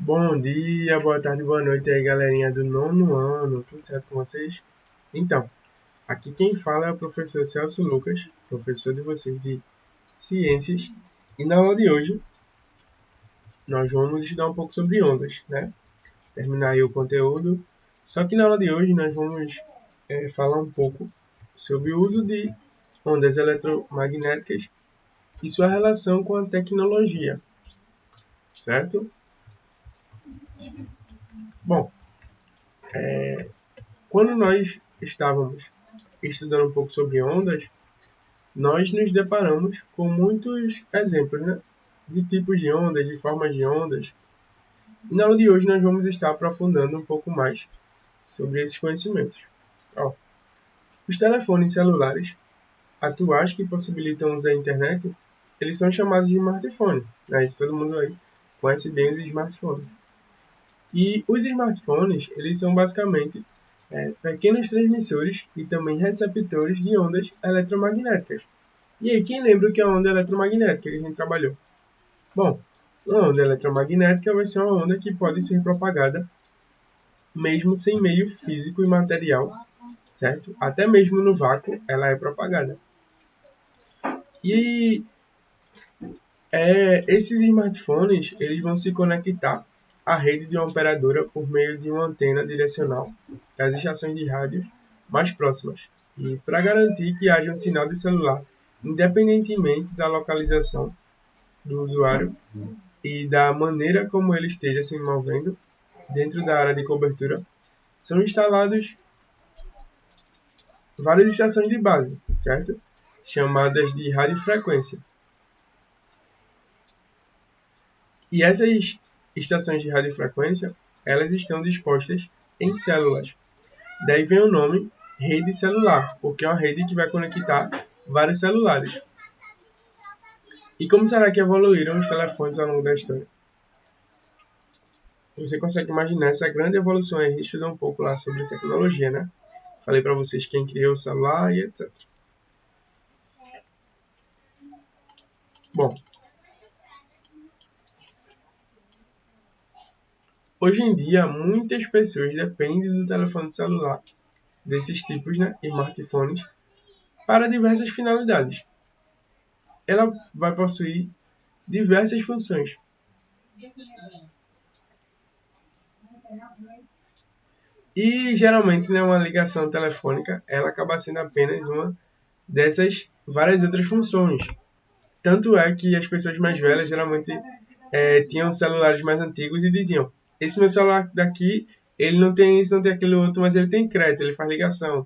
Bom dia, boa tarde, boa noite aí, galerinha do nono ano. Tudo certo com vocês? Então, aqui quem fala é o professor Celso Lucas, professor de vocês de Ciências. E na aula de hoje, nós vamos estudar um pouco sobre ondas, né? Terminar aí o conteúdo. Só que na aula de hoje, nós vamos falar um pouco sobre o uso de ondas eletromagnéticas e sua relação com a tecnologia, certo? Bom, quando nós estávamos estudando um pouco sobre ondas, nós nos deparamos com muitos exemplos, né, de tipos de ondas, de formas de ondas. E na aula de hoje nós vamos estar aprofundando um pouco mais sobre esses conhecimentos. Ó, os telefones celulares atuais que possibilitam usar a internet, eles são chamados de smartphone. Né? Isso todo mundo aí conhece bem os smartphones. E os smartphones, eles são basicamente pequenos transmissores e também receptores de ondas eletromagnéticas. E aí, quem lembra o que é a onda eletromagnética que a gente trabalhou? Bom, uma onda eletromagnética vai ser uma onda que pode ser propagada mesmo sem meio físico e material, certo? Até mesmo no vácuo ela é propagada. E esses smartphones eles vão se conectar à rede de uma operadora por meio de uma antena direcional das estações de rádio mais próximas. E para garantir que haja um sinal de celular, independentemente da localização do usuário e da maneira como ele esteja se movendo dentro da área de cobertura, são instalados várias estações de base, certo? Chamadas de radiofrequência. E essas estações de radiofrequência, elas estão dispostas em células. Daí vem o nome rede celular, porque é uma rede que vai conectar vários celulares. E como será que evoluíram os telefones ao longo da história? Você consegue imaginar essa grande evolução? A gente estudou um pouco lá sobre tecnologia, né? Falei para vocês quem criou o celular e etc. Bom, hoje em dia muitas pessoas dependem do telefone celular, desses tipos, né, smartphones, para diversas finalidades. Ela vai possuir diversas funções. E geralmente, né, uma ligação telefônica, ela acaba sendo apenas uma dessas várias outras funções. Tanto é que as pessoas mais velhas geralmente tinham celulares mais antigos e diziam: esse meu celular daqui, ele não tem isso, não tem aquele outro, mas ele tem crédito, ele faz ligação.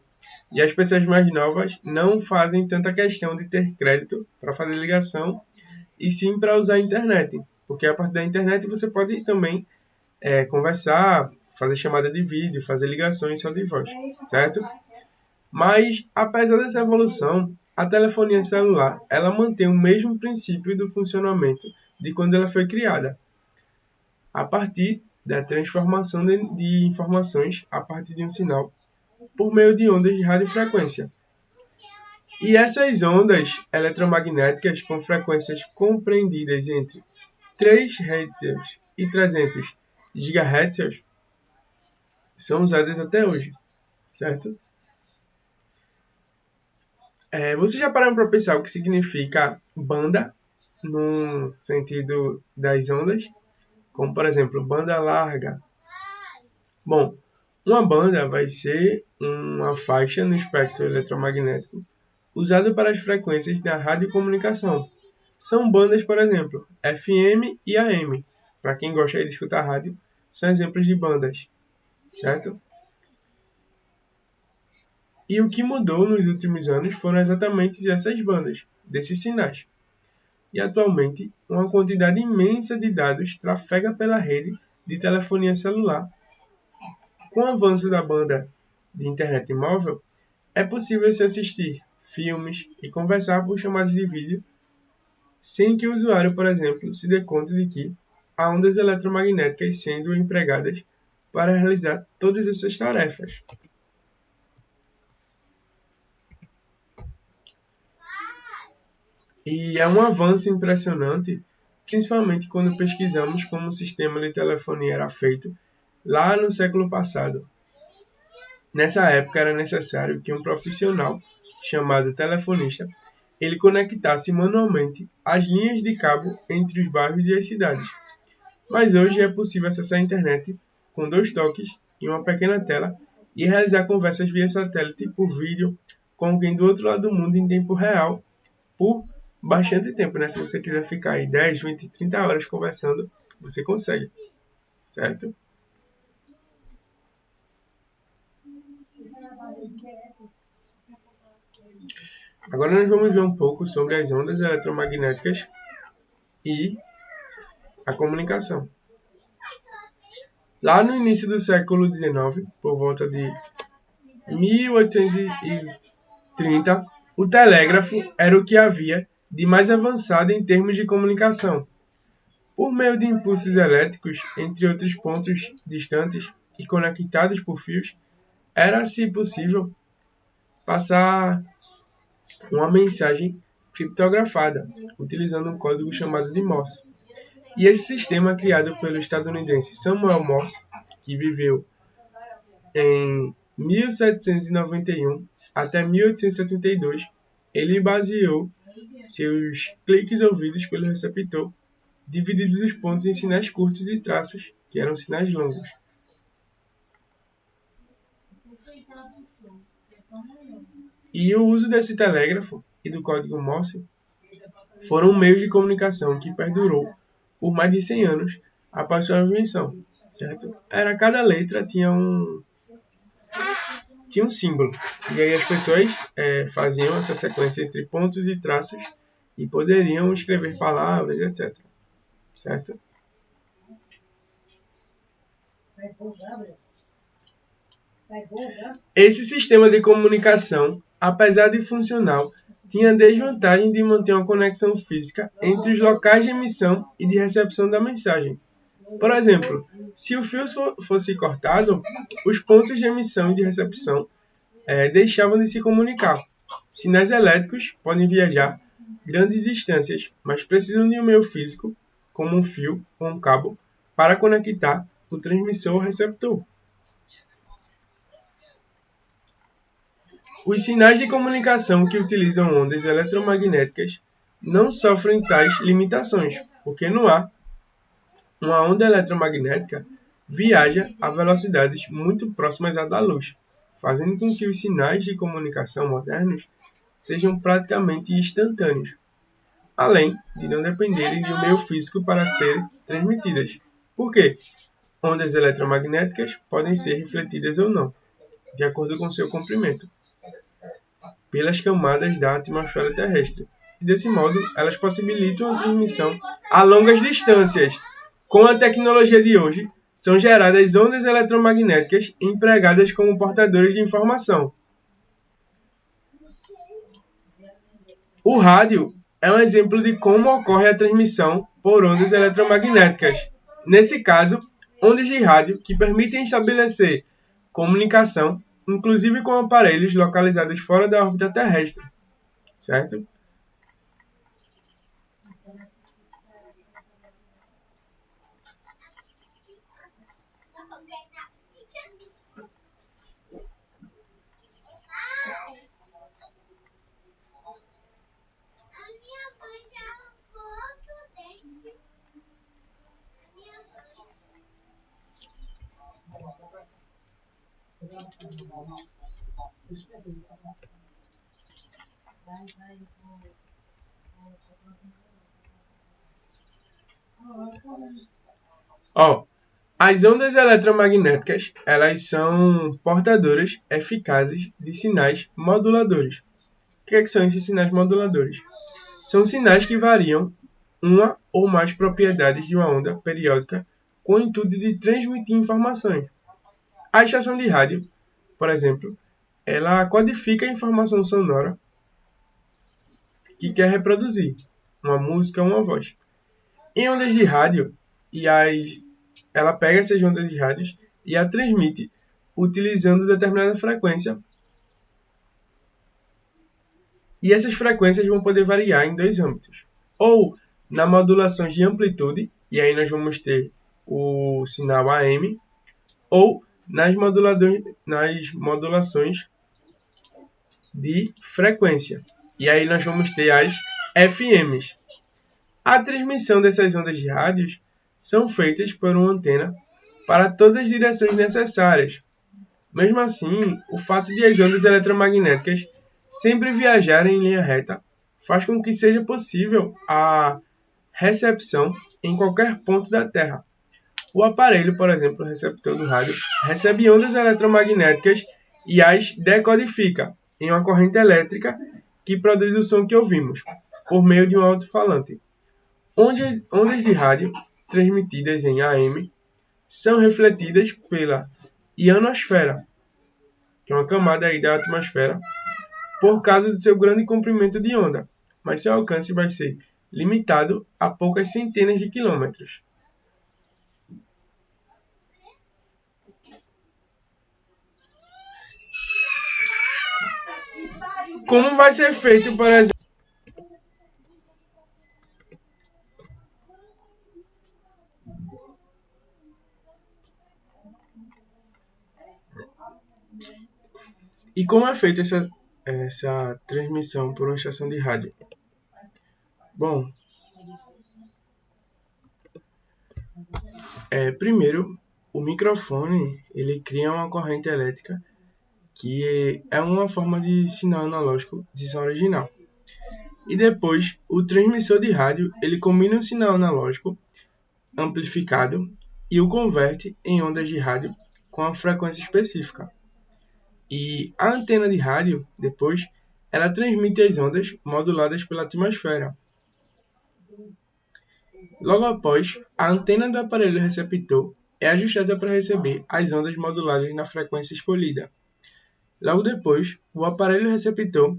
E as pessoas mais novas não fazem tanta questão de ter crédito para fazer ligação, e sim para usar a internet. Porque a partir da internet você pode também conversar, fazer chamada de vídeo, fazer ligações só de voz, certo? Mas, apesar dessa evolução, a telefonia celular ela mantém o mesmo princípio do funcionamento de quando ela foi criada, a partir da transformação de informações a partir de um sinal por meio de ondas de radiofrequência. E essas ondas eletromagnéticas com frequências compreendidas entre 3 Hz e 300 GHz são usadas até hoje, certo? Você já parou para pensar o que significa banda no sentido das ondas? Como, por exemplo, banda larga. Bom, uma banda vai ser uma faixa no espectro eletromagnético usada para as frequências da radiocomunicação. São bandas, por exemplo, FM e AM. Para quem gosta de escutar rádio, são exemplos de bandas, certo? E o que mudou nos últimos anos foram exatamente essas bandas, desses sinais. E atualmente, uma quantidade imensa de dados trafega pela rede de telefonia celular. Com o avanço da banda de internet móvel, é possível se assistir filmes e conversar por chamadas de vídeo sem que o usuário, por exemplo, se dê conta de que há ondas eletromagnéticas sendo empregadas para realizar todas essas tarefas. E é um avanço impressionante principalmente quando pesquisamos como o sistema de telefonia era feito lá no século passado. Nessa época era necessário que um profissional, chamado telefonista, ele conectasse manualmente as linhas de cabo entre os bairros e as cidades. Mas hoje é possível acessar a internet com 2 toques em uma pequena tela e realizar conversas via satélite por vídeo com alguém do outro lado do mundo em tempo real por bastante tempo, né? Se você quiser ficar aí 10, 20, 30 horas conversando, você consegue, certo? Agora nós vamos ver um pouco sobre as ondas eletromagnéticas e a comunicação. Lá no início do século XIX, por volta de 1830, o telégrafo era o que havia de mais avançado em termos de comunicação. Por meio de impulsos elétricos entre outros pontos distantes e conectados por fios, era-se possível passar uma mensagem criptografada, utilizando um código chamado de Morse. E esse sistema, criado pelo estadunidense Samuel Morse, que viveu em 1791 até 1872, ele baseou seus cliques ouvidos pelo receptor, divididos os pontos em sinais curtos e traços, que eram sinais longos. E o uso desse telégrafo e do código Morse foram meios de comunicação que perdurou por mais de 100 anos após sua invenção, certo? Cada letra tinha um símbolo, e aí as pessoas faziam essa sequência entre pontos e traços e poderiam escrever palavras, etc. Certo? Esse sistema de comunicação, apesar de funcional, tinha a desvantagem de manter uma conexão física entre os locais de emissão e de recepção da mensagem. Por exemplo, se o fio fosse cortado, os pontos de emissão e de recepção deixavam de se comunicar. Sinais elétricos podem viajar grandes distâncias, mas precisam de um meio físico, como um fio ou um cabo, para conectar o transmissor ao receptor. Os sinais de comunicação que utilizam ondas eletromagnéticas não sofrem tais limitações, porque no ar, uma onda eletromagnética viaja a velocidades muito próximas à da luz, fazendo com que os sinais de comunicação modernos sejam praticamente instantâneos, além de não dependerem de um meio físico para serem transmitidas. Por quê? Ondas eletromagnéticas podem ser refletidas ou não, de acordo com seu comprimento, pelas camadas da atmosfera terrestre. E desse modo, elas possibilitam a transmissão a longas distâncias. Com a tecnologia de hoje, são geradas ondas eletromagnéticas empregadas como portadores de informação. O rádio é um exemplo de como ocorre a transmissão por ondas eletromagnéticas. Nesse caso, ondas de rádio que permitem estabelecer comunicação, inclusive com aparelhos localizados fora da órbita terrestre, certo? As ondas eletromagnéticas, elas são portadoras eficazes de sinais moduladores. O que são esses sinais moduladores? São sinais que variam uma ou mais propriedades de uma onda periódica com o intuito de transmitir informações. A estação de rádio, por exemplo, ela codifica a informação sonora que quer reproduzir, uma música ou uma voz. Em ondas de rádio, ela pega essas ondas de rádio e a transmite utilizando determinada frequência. E essas frequências vão poder variar em 2 âmbitos. Ou na modulação de amplitude, e aí nós vamos ter o sinal AM, ou nas modulações de frequência, e aí nós vamos ter as FMs. A transmissão dessas ondas de rádios são feitas por uma antena para todas as direções necessárias. Mesmo assim, o fato de as ondas eletromagnéticas sempre viajarem em linha reta faz com que seja possível a recepção em qualquer ponto da Terra. O aparelho, por exemplo, o receptor do rádio, recebe ondas eletromagnéticas e as decodifica em uma corrente elétrica que produz o som que ouvimos, por meio de um alto-falante. Ondas de rádio transmitidas em AM são refletidas pela ionosfera, que é uma camada aí da atmosfera, por causa do seu grande comprimento de onda, mas seu alcance vai ser limitado a poucas centenas de quilômetros. Como vai ser feito, por exemplo, e como é feita essa transmissão por uma estação de rádio? Bom, primeiro, o microfone ele cria uma corrente elétrica que é uma forma de sinal analógico de som original. E depois, o transmissor de rádio ele combina o sinal analógico amplificado e o converte em ondas de rádio com a frequência específica. E a antena de rádio, depois, ela transmite as ondas moduladas pela atmosfera. Logo após, a antena do aparelho receptor é ajustada para receber as ondas moduladas na frequência escolhida. Logo depois, o aparelho receptor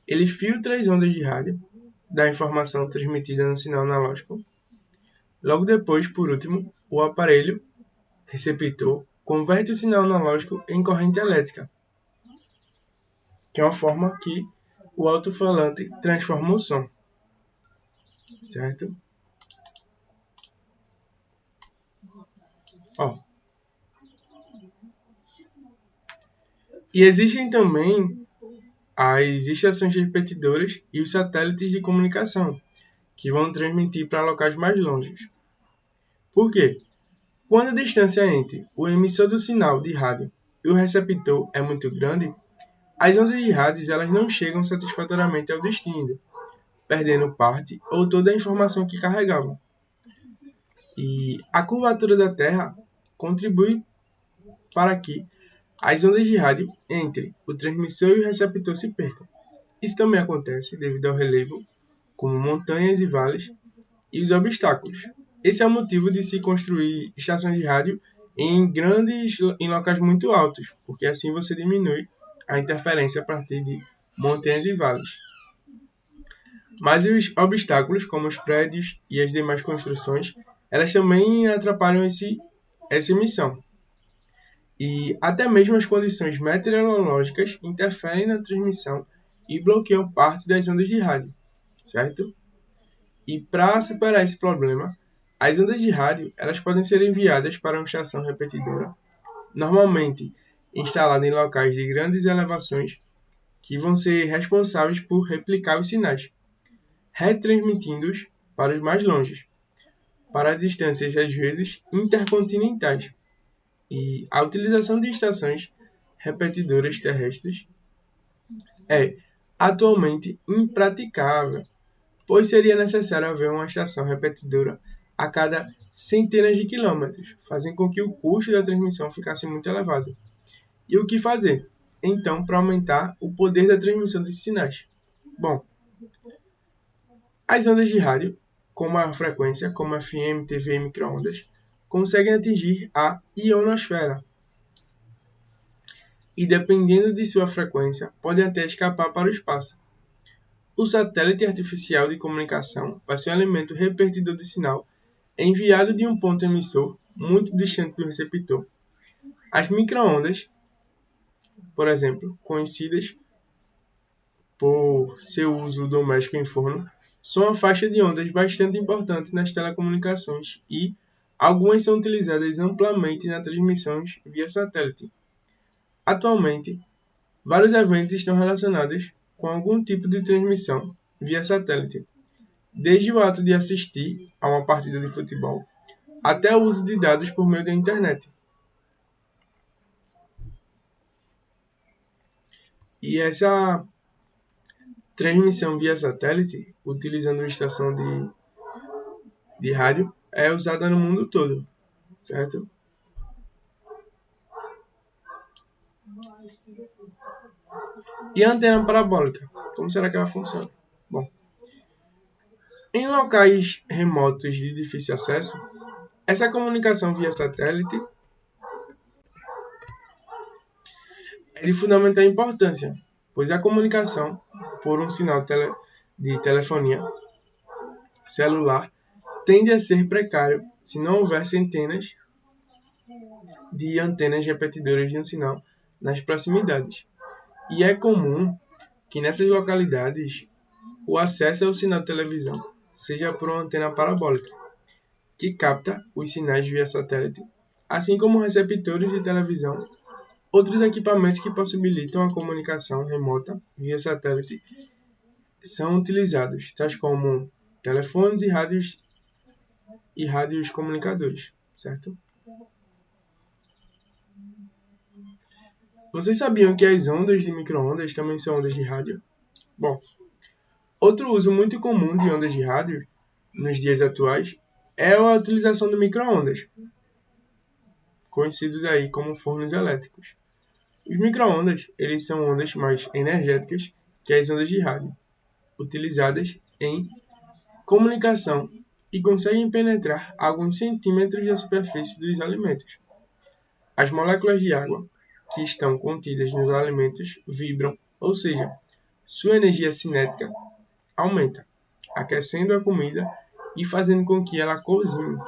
ele filtra as ondas de rádio da informação transmitida no sinal analógico. Logo depois, por último, o aparelho receptor converte o sinal analógico em corrente elétrica, que é uma forma que o alto-falante transforma o som, certo? E existem também as estações repetidoras e os satélites de comunicação, que vão transmitir para locais mais longe. Por quê? Quando a distância entre o emissor do sinal de rádio e o receptor é muito grande, as ondas de rádio elas não chegam satisfatoriamente ao destino, perdendo parte ou toda a informação que carregavam. E a curvatura da Terra contribui para que as ondas de rádio entre o transmissor e o receptor se percam. Isso também acontece devido ao relevo, como montanhas e vales, e os obstáculos. Esse é o motivo de se construir estações de rádio em locais muito altos, porque assim você diminui a interferência a partir de montanhas e vales. Mas os obstáculos, como os prédios e as demais construções, elas também atrapalham essa emissão. E até mesmo as condições meteorológicas interferem na transmissão e bloqueiam parte das ondas de rádio, certo? E para superar esse problema, as ondas de rádio elas podem ser enviadas para uma estação repetidora, normalmente instalada em locais de grandes elevações, que vão ser responsáveis por replicar os sinais, retransmitindo-os para os mais longes, para distâncias às vezes intercontinentais. E a utilização de estações repetidoras terrestres é atualmente impraticável, pois seria necessário haver uma estação repetidora a cada centenas de quilômetros, fazendo com que o custo da transmissão ficasse muito elevado. E o que fazer, então, para aumentar o poder da transmissão desses sinais? Bom, as ondas de rádio, com maior frequência, como FM, TV e microondas, conseguem atingir a ionosfera. E dependendo de sua frequência, podem até escapar para o espaço. O satélite artificial de comunicação vai ser um elemento repetidor de sinal enviado de um ponto emissor muito distante do receptor. As microondas, por exemplo, conhecidas por seu uso doméstico em forno, são uma faixa de ondas bastante importante nas telecomunicações e algumas são utilizadas amplamente nas transmissões via satélite. Atualmente, vários eventos estão relacionados com algum tipo de transmissão via satélite, desde o ato de assistir a uma partida de futebol até o uso de dados por meio da internet. E essa transmissão via satélite, utilizando uma estação de rádio, é usada no mundo todo, certo? E a antena parabólica? Como será que ela funciona? Bom, em locais remotos de difícil acesso, essa comunicação via satélite é de fundamental importância, pois a comunicação por um sinal de telefonia celular tende a ser precário se não houver centenas de antenas repetidoras de um sinal nas proximidades. E é comum que nessas localidades o acesso ao sinal de televisão seja por uma antena parabólica, que capta os sinais via satélite, assim como receptores de televisão. Outros equipamentos que possibilitam a comunicação remota via satélite são utilizados, tais como telefones e rádios comunicadores, certo? Vocês sabiam que as ondas de micro-ondas também são ondas de rádio? Bom, outro uso muito comum de ondas de rádio nos dias atuais é a utilização de micro-ondas, conhecidos aí como fornos elétricos. Os micro-ondas, eles são ondas mais energéticas que as ondas de rádio, utilizadas em comunicação e conseguem penetrar alguns centímetros da superfície dos alimentos. As moléculas de água que estão contidas nos alimentos vibram, ou seja, sua energia cinética aumenta, aquecendo a comida e fazendo com que ela cozinhe.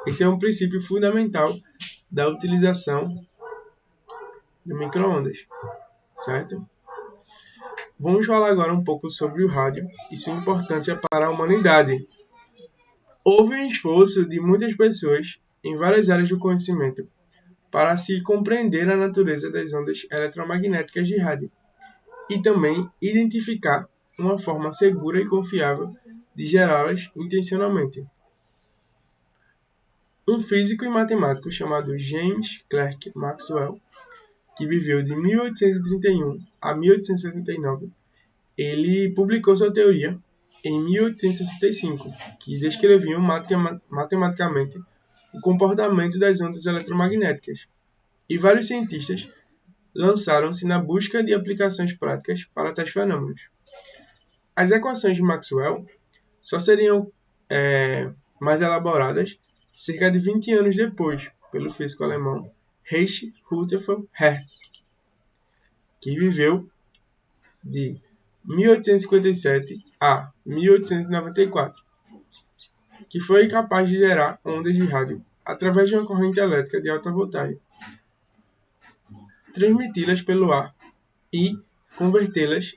Esse é um princípio fundamental da utilização do micro-ondas, certo? Vamos falar agora um pouco sobre o rádio e sua importância para a humanidade. Houve um esforço de muitas pessoas em várias áreas do conhecimento para se compreender a natureza das ondas eletromagnéticas de rádio e também identificar uma forma segura e confiável de gerá-las intencionalmente. Um físico e matemático chamado James Clerk Maxwell, que viveu de 1831 a 1869, ele publicou sua teoria em 1865, que descrevia matematicamente o comportamento das ondas eletromagnéticas, e vários cientistas lançaram-se na busca de aplicações práticas para tais fenômenos. As equações de Maxwell só seriam mais elaboradas cerca de 20 anos depois, pelo físico alemão Heinrich Rutherford Hertz, que viveu de 1857 a 1894, que foi capaz de gerar ondas de rádio através de uma corrente elétrica de alta voltagem, transmiti-las pelo ar e convertê-las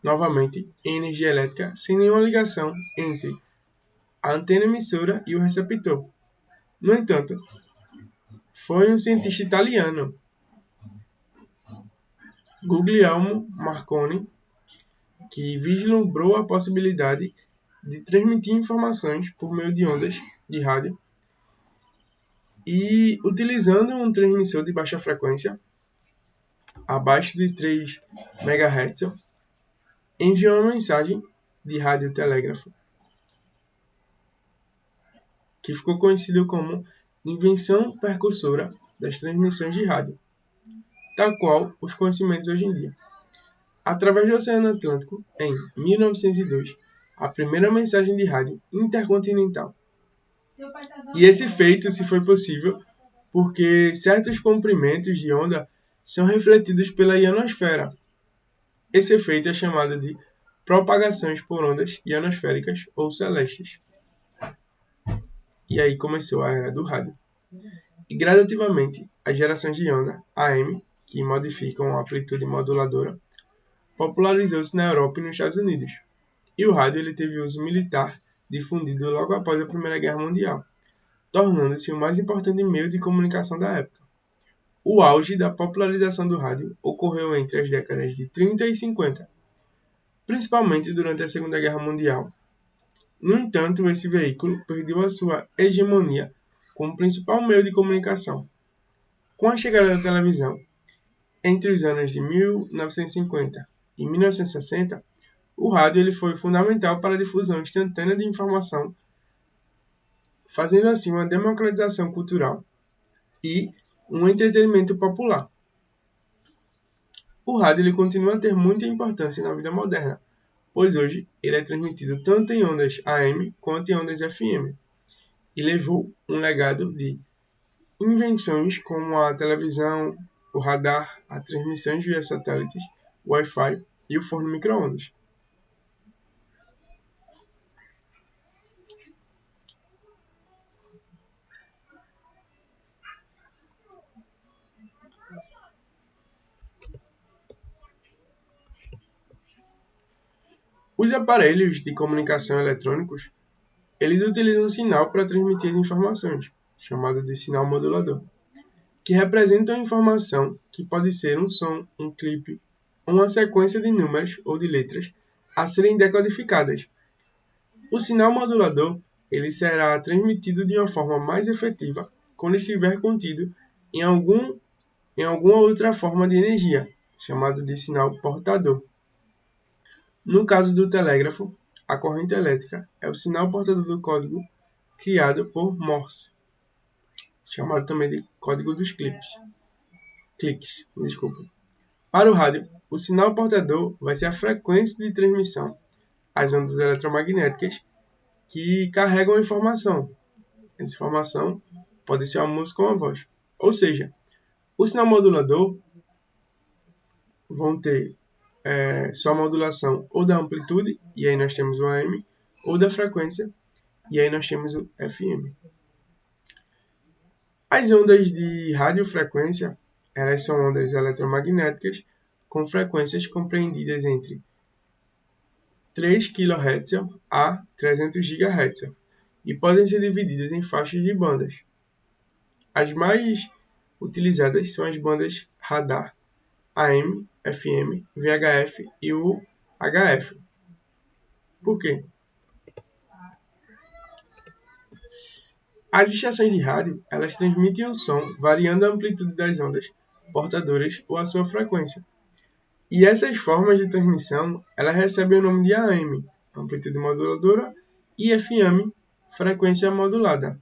novamente em energia elétrica sem nenhuma ligação entre a antena emissora e o receptor. No entanto, foi um cientista italiano, Guglielmo Marconi, que vislumbrou a possibilidade de transmitir informações por meio de ondas de rádio e, utilizando um transmissor de baixa frequência, abaixo de 3 MHz, enviou uma mensagem de radiotelégrafo, que ficou conhecido como invenção precursora das transmissões de rádio, tal qual os conhecimentos hoje em dia. Através do Oceano Atlântico, em 1902, a primeira mensagem de rádio intercontinental. E esse feito se foi possível porque certos comprimentos de onda são refletidos pela ionosfera. Esse efeito é chamado de propagações por ondas ionosféricas ou celestes. E aí começou a era do rádio. E gradativamente, as gerações de onda AM que modificam a amplitude moduladora, popularizou-se na Europa e nos Estados Unidos. E o rádio ele teve uso militar difundido logo após a Primeira Guerra Mundial, tornando-se o mais importante meio de comunicação da época. O auge da popularização do rádio ocorreu entre as décadas de 30 e 50, principalmente durante a Segunda Guerra Mundial. No entanto, esse veículo perdeu a sua hegemonia como principal meio de comunicação. Com a chegada da televisão, entre os anos de 1950 e 1960, o rádio ele foi fundamental para a difusão instantânea de informação, fazendo assim uma democratização cultural e um entretenimento popular. O rádio ele continua a ter muita importância na vida moderna, pois hoje ele é transmitido tanto em ondas AM quanto em ondas FM, e levou um legado de invenções como a televisão, o radar, a transmissões via satélites, o Wi-Fi e o forno micro-ondas. Os aparelhos de comunicação eletrônicos, eles utilizam um sinal para transmitir informações, chamado de sinal modulador, que representa uma informação que pode ser um som, um clipe, ou uma sequência de números ou de letras a serem decodificadas. O sinal modulador ele será transmitido de uma forma mais efetiva quando estiver contido em alguma outra forma de energia, chamado de sinal portador. No caso do telégrafo, a corrente elétrica é o sinal portador do código criado por Morse, chamado também de código dos cliques. Para o rádio, o sinal portador vai ser a frequência de transmissão, as ondas eletromagnéticas que carregam a informação. Essa informação pode ser uma música ou uma voz. Ou seja, o sinal modulador vão ter só a modulação ou da amplitude, e aí nós temos o AM, ou da frequência, e aí nós temos o FM. As ondas de radiofrequência, elas são ondas eletromagnéticas com frequências compreendidas entre 3 kHz a 300 GHz e podem ser divididas em faixas de bandas. As mais utilizadas são as bandas radar, AM, FM, VHF e o HF. Por quê? As estações de rádio, elas transmitem o som variando a amplitude das ondas portadoras ou a sua frequência. E essas formas de transmissão, elas recebem o nome de AM, amplitude moduladora, e FM, frequência modulada.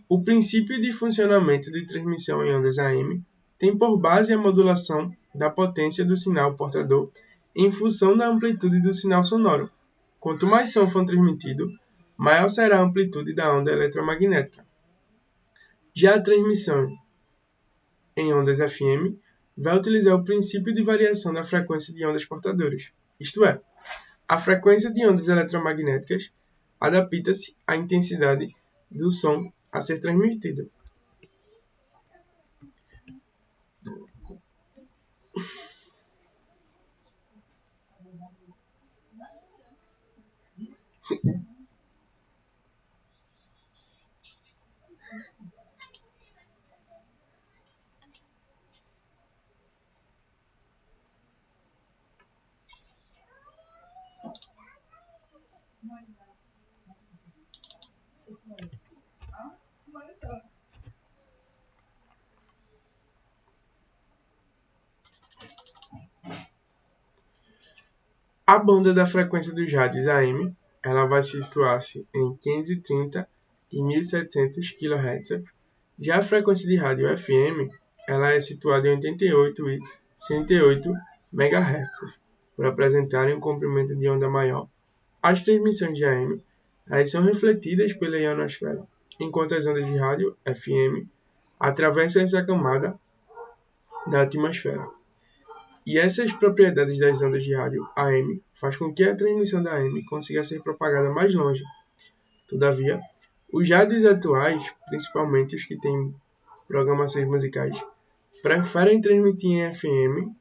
O princípio de funcionamento de transmissão em ondas AM tem por base a modulação da potência do sinal portador em função da amplitude do sinal sonoro. Quanto mais som for transmitido, maior será a amplitude da onda eletromagnética. Já a transmissão em ondas FM vai utilizar o princípio de variação da frequência de ondas portadoras, isto é, a frequência de ondas eletromagnéticas adapta-se à intensidade do som a ser transmitido. A banda da frequência dos rádios AM ela vai situar-se em 530 e 1700 kHz. Já a frequência de rádio FM ela é situada em 88 e 108 MHz, por apresentarem um comprimento de onda maior. As transmissões de AM elas são refletidas pela ionosfera, enquanto as ondas de rádio FM atravessam essa camada da atmosfera. E essas propriedades das ondas de rádio AM faz com que a transmissão da AM consiga ser propagada mais longe. Todavia, os rádios atuais, principalmente os que têm programações musicais, preferem transmitir em FM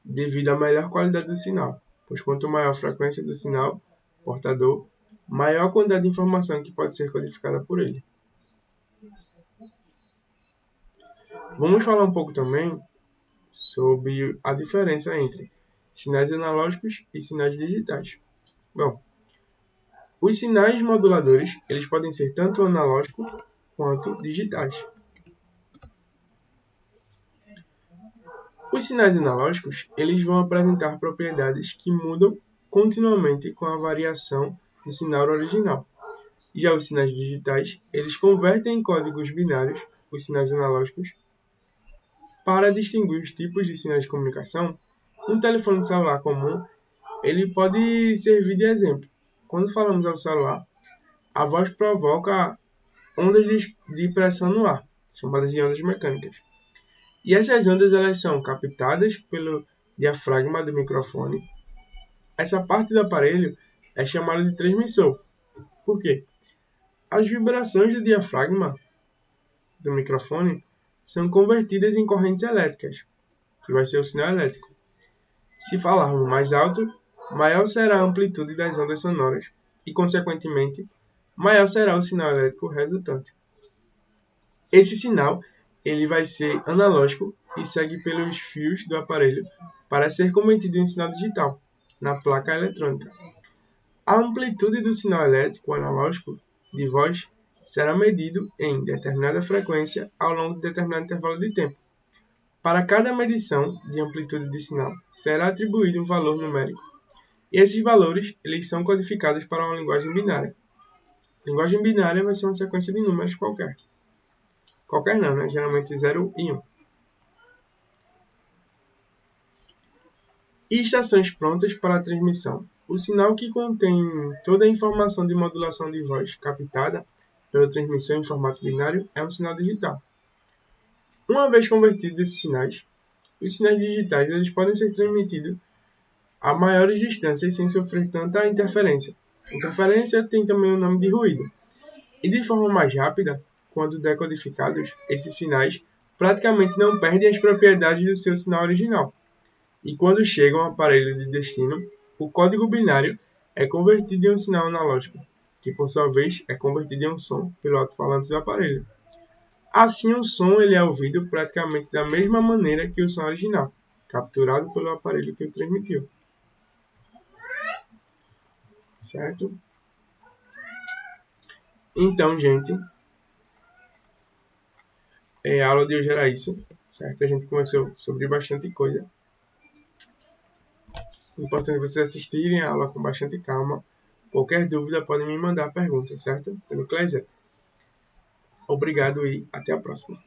devido à melhor qualidade do sinal, pois quanto maior a frequência do sinal portador, maior a quantidade de informação que pode ser codificada por ele. Vamos falar um pouco também sobre a diferença entre sinais analógicos e sinais digitais. Bom, os sinais moduladores, eles podem ser tanto analógicos quanto digitais. Os sinais analógicos, eles vão apresentar propriedades que mudam continuamente com a variação do sinal original. Já os sinais digitais, eles convertem em códigos binários os sinais analógicos. Para distinguir os tipos de sinais de comunicação, um telefone celular comum, ele pode servir de exemplo. Quando falamos ao celular, a voz provoca ondas de pressão no ar, chamadas de ondas mecânicas. E essas ondas elas são captadas pelo diafragma do microfone. Essa parte do aparelho é chamada de transmissor. Por quê? As vibrações do diafragma do microfone são convertidas em correntes elétricas, que vai ser o sinal elétrico. Se falarmos mais alto, maior será a amplitude das ondas sonoras e, consequentemente, maior será o sinal elétrico resultante. Esse sinal ele vai ser analógico e segue pelos fios do aparelho para ser convertido em sinal digital, na placa eletrônica. A amplitude do sinal elétrico analógico de voz será medido em determinada frequência ao longo de determinado intervalo de tempo. Para cada medição de amplitude de sinal, será atribuído um valor numérico. E esses valores eles são codificados para uma linguagem binária. Linguagem binária vai ser uma sequência de números qualquer. Qualquer não, né? Geralmente 0 e 1. E estações prontas para a transmissão. O sinal que contém toda a informação de modulação de voz captada pela transmissão em formato binário é um sinal digital. Uma vez convertidos esses sinais, os sinais digitais eles podem ser transmitidos a maiores distâncias sem sofrer tanta interferência. Interferência tem também o nome de ruído. E de forma mais rápida, quando decodificados, esses sinais praticamente não perdem as propriedades do seu sinal original. E quando chegam ao aparelho de destino, o código binário é convertido em um sinal analógico, que por sua vez é convertido em um som pelo alto-falante do aparelho. Assim, o som ele é ouvido praticamente da mesma maneira que o som original, capturado pelo aparelho que o transmitiu. Certo? Então, gente, a aula de hoje era isso, certo? A gente conversou sobre bastante coisa. É importante vocês assistirem a aula com bastante calma. Qualquer dúvida podem me mandar perguntas, certo? Pelo Clésia. Obrigado e até a próxima.